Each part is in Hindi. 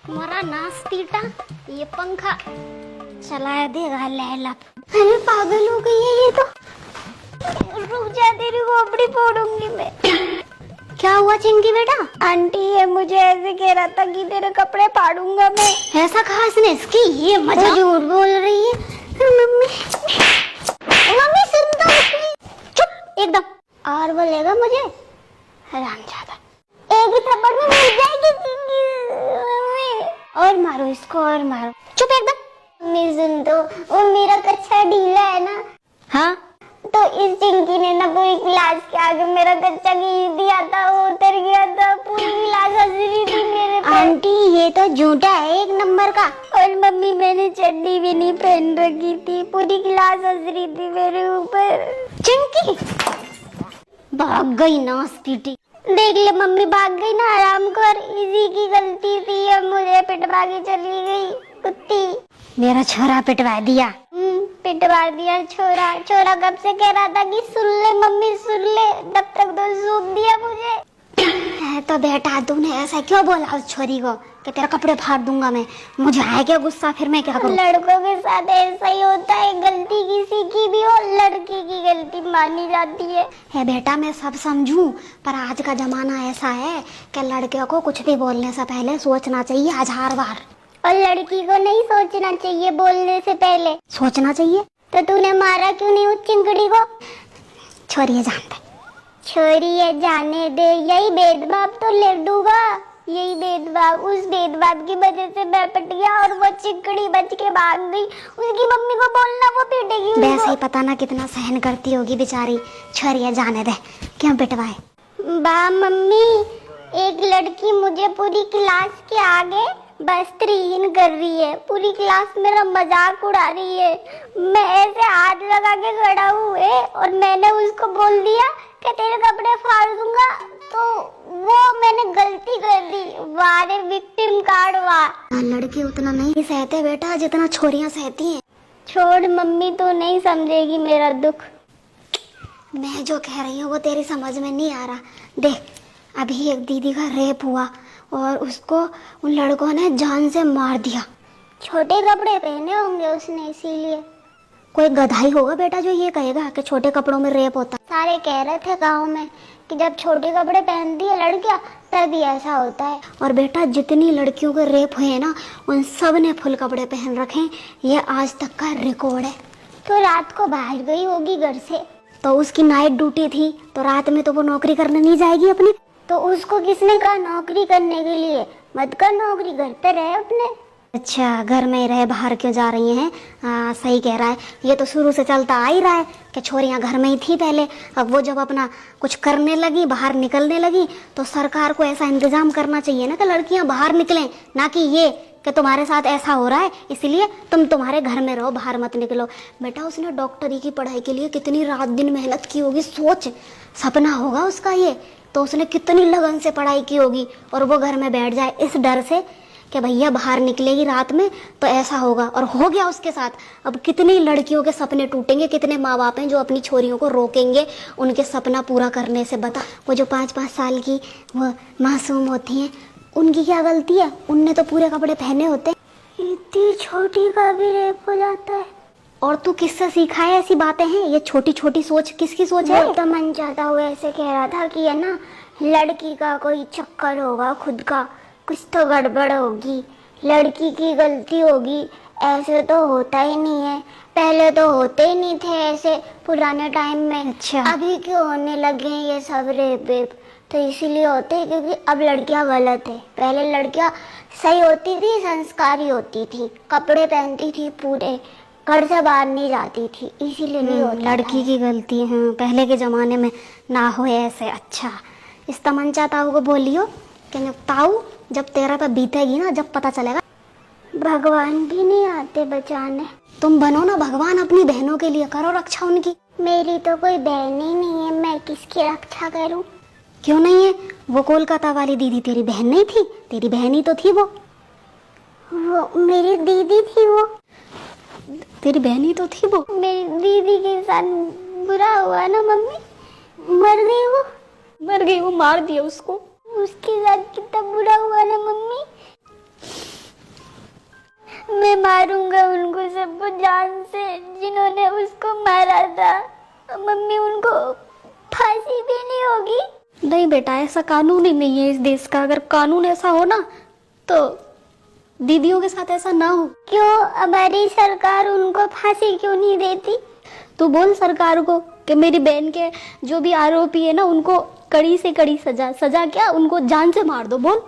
मोरा नास पीटा, ये पंखा चलाया देगा लैला। अरे पागल हो गई है ये तो। रुक जा, तेरी खोपड़ी फोड़ूंगी मैं। क्या हुआ चिंकी बेटा? आंटी ये मुझे ऐसे कह रहा था कि तेरे कपड़े फाड़ूंगा मैं। ऐसा कहा इसने? इसकी ये मजा। झूठ बोल रही है मम्मी। मम्मी सुन तो इसकी। चुप एकदम। और बोलेगा मुझे हरामजादा। एक ही थप्पड़ में मिल जाएगी चिंकी। और मारो इसको और मारो। चुप एकदम। मम्मी सुन तो, वो मेरा कच्चा ढीला है ना। हाँ तो इस चिंकी ने ना पूरी क्लास के आगे मेरा कच्चा घी दिया था, वो उतर गया था। पूरी क्लास हंस रही थी मेरे पे। आंटी ये तो झूठा है एक नंबर का। और मम्मी मैंने चड्डी भी नहीं पहन रखी थी, पूरी क्लास हंस रही थी मेरे ऊपर। चिंकी भाग गई नास पीटी। देख ले मम्मी भाग गई ना, आराम कर। इसी की गलती थी, अब मुझे पिटवा के चली गई कुत्ती। मेरा छोरा पिटवा दिया। पिटवा दिया छोरा। छोरा कब से कह रहा था कि सुन ले मम्मी सुन ले, तब तक तो सूख दिया मुझे। तो बेटा तूने ऐसा क्यों बोला उस छोरी को कि तेरे कपड़े फाड़ दूंगा मैं? मुझे आया क्या गुस्सा, फिर मैं क्या करूं? लड़कों के साथ ऐसा ही होता है, गलती किसी की भी हो लड़की की गलती मानी जाती है। बेटा मैं सब समझूं, पर आज का जमाना ऐसा है कि लड़कियों को कुछ भी बोलने से पहले सोचना चाहिए 1000 बार। और लड़की को नहीं सोचना चाहिए बोलने से पहले। सोचना चाहिए। तो तूने मारा क्यों नहीं उस चिंकड़ी को? छोड़िए जानते, छोड़िए जाने दे। यही भेदभाव तो लड्डू का, यही भेदभाव। उस भेदभाव की वजह से मैं पिट गया और वो चिंकड़ी बच के भाग गई। उसकी मम्मी को बोलना, वो पीटेगी। वैसे ही पता ना कितना सहन करती होगी बेचारी। छोड़िए जाने दे, क्यों पिटवाए? बा मम्मी, एक लड़की मुझे पूरी क्लास के आगे बस्त्रीहीन कर रही है। पूरी क्लास मेरा मजाक उड़ा रही है। मैं ऐसे हाथ लगा के खड़ा हुए और मैंने उसको बोल दिया कि तेरे कपड़े फाड़ दूंगा, तो वो मैंने गलती कर दी। वारे विक्टिम कार्ड वाह। लड़के उतना नहीं सहते बेटा जितना छोरियां सहती हैं। छोड़ मम्मी, तो नहीं समझेगी मेरा दुख। मैं जो कह रही हूँ वो तेरी समझ में नहीं आ रहा। देख अभी एक दीदी का रेप हुआ और उसको उन लड़कों ने जान से मार दिया। छोटे कपड़े पहने होंगे उसने, इसीलिए। कोई गधाई होगा बेटा जो ये कहेगा कि छोटे कपड़ों में रेप होता। सारे कह रहे थे गांव में कि जब छोटे कपड़े पहनती है लड़कियां तभी ऐसा होता है। और बेटा जितनी लड़कियों के रेप हुए ना, उन सब ने फुल कपड़े पहन रखे। ये आज तक का रिकॉर्ड है। तो रात को बाहर गई होगी घर से, तो उसकी नाइट ड्यूटी थी, तो रात में तो वो नौकरी करने नहीं जाएगी अपनी। तो उसको किसने कहा नौकरी करने के लिए? मत कर नौकरी, घर पे रहे अपने। अच्छा घर में ही रहे, बाहर क्यों जा रही हैं? सही कह रहा है। ये तो शुरू से चलता आ ही रहा है कि छोरियां घर में ही थी पहले। अब वो जब अपना कुछ करने लगी, बाहर निकलने लगी, तो सरकार को ऐसा इंतजाम करना चाहिए ना कि लड़कियां बाहर निकलें, ना कि ये कि तुम्हारे साथ ऐसा हो रहा है इसलिए तुम तुम्हारे घर में रहो, बाहर मत निकलो। बेटा उसने डॉक्टरी की पढ़ाई के लिए कितनी रात दिन मेहनत की होगी। सोच, सपना होगा उसका ये, तो उसने कितनी लगन से पढ़ाई की होगी और वो घर में बैठ जाए इस डर से कि भैया बाहर निकलेगी रात में तो ऐसा होगा, और हो गया उसके साथ। अब कितनी लड़कियों के सपने टूटेंगे, कितने माँ बाप हैं जो अपनी छोरियों को रोकेंगे उनके सपना पूरा करने से। बता, वो जो 5-5 साल की वो मासूम होती हैं, उनकी क्या गलती है? उनने तो पूरे कपड़े पहने होते। इतनी छोटी का भी रेप हो जाता है। और तू किससे सीखा है ऐसी बातें हैं? ये छोटी छोटी सोच किसकी सोच है? तो मन चाहता हुआ ऐसे कह रहा था कि है ना, लड़की का कोई चक्कर होगा खुद का, कुछ तो गड़बड़ होगी, लड़की की गलती होगी। ऐसे तो होता ही नहीं है, पहले तो होते ही नहीं थे ऐसे पुराने टाइम में। अच्छा अभी क्यों होने लगे हैं ये सब रेप? तो इसीलिए होते हैं क्योंकि अब लड़कियां गलत है। पहले लड़कियां सही होती थी, संस्कारी होती थी, कपड़े पहनती थी पूरे, घर से बाहर नहीं जाती थी, इसीलिए नहीं होता। लड़की की गलती है, पहले के जमाने में ना हो ऐसे। अच्छा इस तमंचा ताऊ को बोलियो कि ताऊ जब तेरा पे बीतेगी ना, जब पता चलेगा। भगवान भी नहीं आते बचाने। तुम बनो ना भगवान अपनी बहनों के लिए, करो रक्षा उनकी। मेरी तो कोई बहन ही नहीं है, मैं किसकी रक्षा करूं? क्यों नहीं है? वो कोलकाता वाली दीदी तेरी बहन नहीं थी? तेरी बहन ही तो थी वो मेरी दीदी थी। वो तेरी बहन ही तो थी। वो मेरी दीदी के साथ बुरा हुआ ना मम्मी, मर गई वो, मार दिया उसको। उसके साथ कितना बुरा हुआ ना मम्मी। मारूंगा उनको सबको जान से, जिन्होंने उसको मारा था। मम्मी उनको फांसी भी नहीं होगी? नहीं बेटा, ऐसा कानून ही नहीं है इस देश का। अगर कानून ऐसा हो ना तो दीदियों के साथ ऐसा ना हो। क्यों हमारी सरकार उनको फांसी क्यों नहीं देती? तू बोल सरकार को कि मेरी बहन के जो भी आरोपी है ना उनको कड़ी से कड़ी सजा, सजा क्या, उनको जान से मार दो। बोल।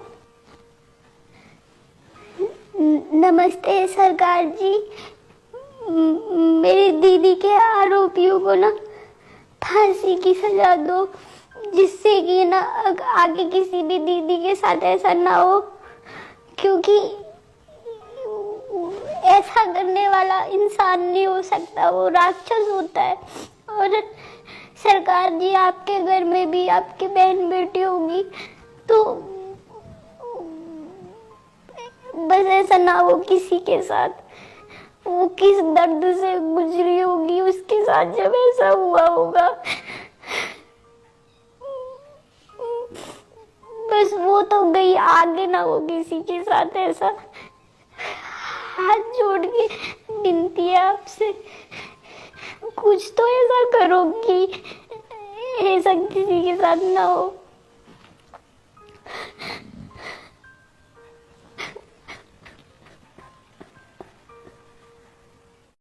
नमस्ते सरकार जी, मेरी दीदी के आरोपियों को ना फांसी की सजा दो, जिससे कि ना आगे किसी भी दीदी के साथ ऐसा ना हो, क्योंकि ऐसा करने वाला इंसान नहीं हो सकता, वो राक्षस होता है। और सरकार जी, आपके घर में भी आपकी बहन बेटी होगी, तो बस ऐसा ना हो किसी के साथ। वो किस दर्द से गुजरी होगी उसके साथ जब ऐसा हुआ होगा। बस वो तो गई, आगे ना हो किसी के साथ ऐसा। हाथ जोड़ के विनती है आपसे, कुछ तो ऐसा करो कि ऐसा किसी के साथ ना हो।